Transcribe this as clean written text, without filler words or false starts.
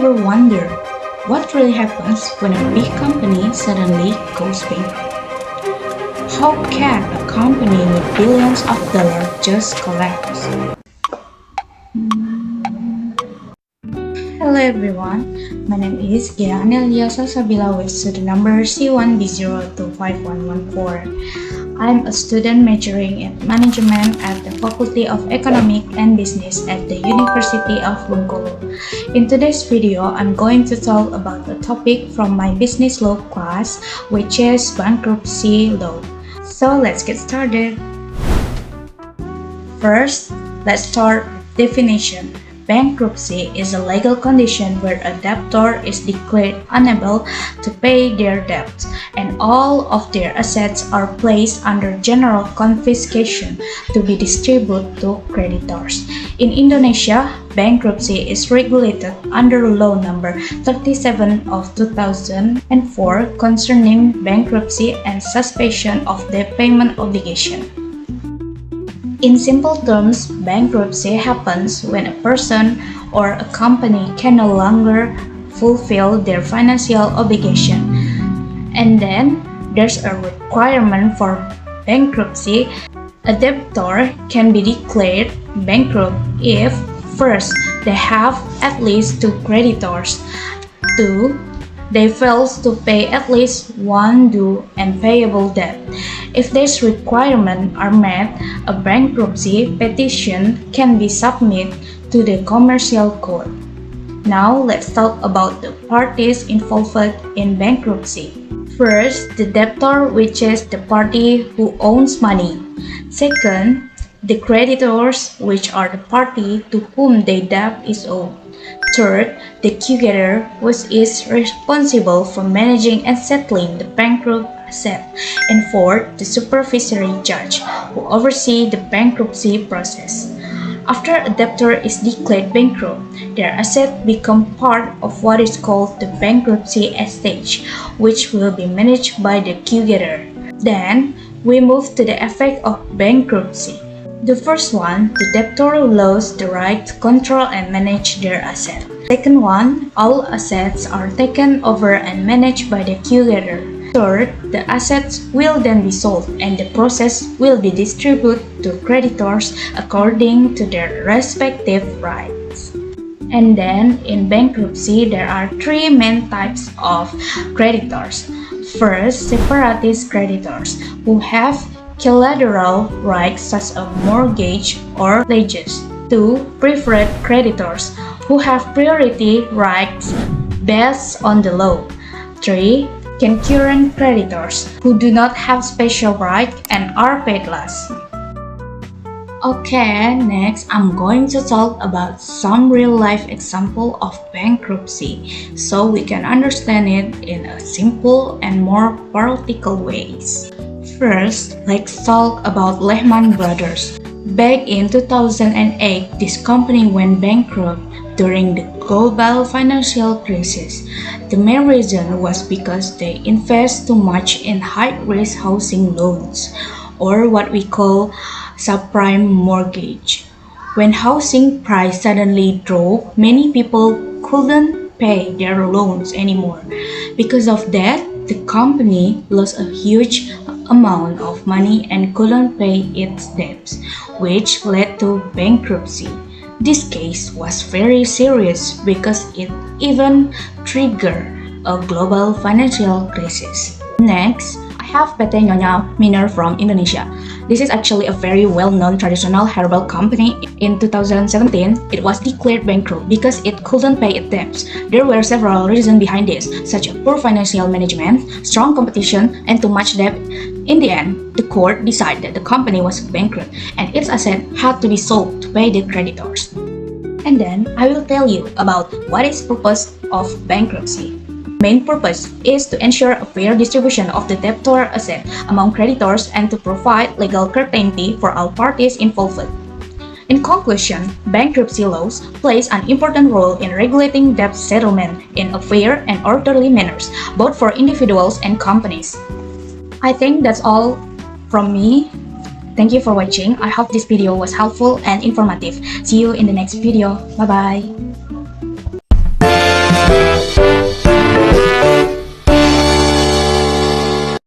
ever wondered what really happens when a big company suddenly goes bankrupt? How can a company with billions of dollars just collapse? Hello everyone, my name is Anelia Salsabilla with student number C1B025114. I'm a student majoring in management at the Faculty of Economic and Business at the University of Bengkulu. In today's video, I'm going to talk about a topic from my business law class, which is bankruptcy law. So let's get started. First, let's start with definition. Bankruptcy is a legal condition where a debtor is declared unable to pay their debts and all of their assets are placed under general confiscation to be distributed to creditors. In Indonesia, bankruptcy is regulated under Law Number 37 of 2004 concerning bankruptcy and suspension of the payment obligation. In simple terms, bankruptcy happens when a person or a company can no longer fulfill their financial obligation. And then, there's a requirement for bankruptcy. A debtor can be declared bankrupt if, first, they have at least 2 creditors, 2. They fail to pay at least one due and payable debt. If these requirements are met, a bankruptcy petition can be submitted to the commercial court. Now, let's talk about the parties involved in bankruptcy. First, the debtor, which is the party who owns money. Second, the creditors, which are the party to whom the debt is owed. Third, the creditor, which is responsible for managing and settling the bankrupt asset. And fourth, the supervisory judge, who oversees the bankruptcy process. After a debtor is declared bankrupt, their assets become part of what is called the bankruptcy estate, which will be managed by the creditor. Then, we move to the effect of bankruptcy. The first one, the debtor loses the right to control and manage their assets. Second one, all assets are taken over and managed by the creditor. Third, the assets will then be sold and the process will be distributed to creditors according to their respective rights. And then, in bankruptcy, there are 3 main types of creditors. First, separatist creditors, who have collateral rights such as mortgage or pledges. 2. Preferred creditors, who have priority rights based on the law. 3. Concurrent creditors, who do not have special rights and are paid last. Okay, next I'm going to talk about some real-life example of bankruptcy so we can understand it in a simple and more practical ways. First, let's talk about Lehman Brothers. Back in 2008, this company went bankrupt during the global financial crisis. The main reason was because they invest too much in high-risk housing loans, or what we call subprime mortgage. When housing price suddenly dropped, many people couldn't pay their loans anymore. Because of that, the company lost a huge amount of money and couldn't pay its debts, which led to bankruptcy. This case was very serious because it even triggered a global financial crisis. Next, I have PT Nyonya Minor from Indonesia. This is actually a very well-known traditional herbal company. In 2017, it was declared bankrupt because it couldn't pay its debts. There were several reasons behind this, such as poor financial management, strong competition, and too much debt. In the end, the court decided that the company was bankrupt and its assets had to be sold to pay the creditors. And then, I will tell you about what is the purpose of bankruptcy. Main purpose is to ensure a fair distribution of the debtor asset among creditors and to provide legal certainty for all parties involved. In conclusion, bankruptcy laws plays an important role in regulating debt settlement in a fair and orderly manner, both for individuals and companies. I think that's all from me. Thank you for watching. I hope this video was helpful and informative. See you in the next video. Bye bye.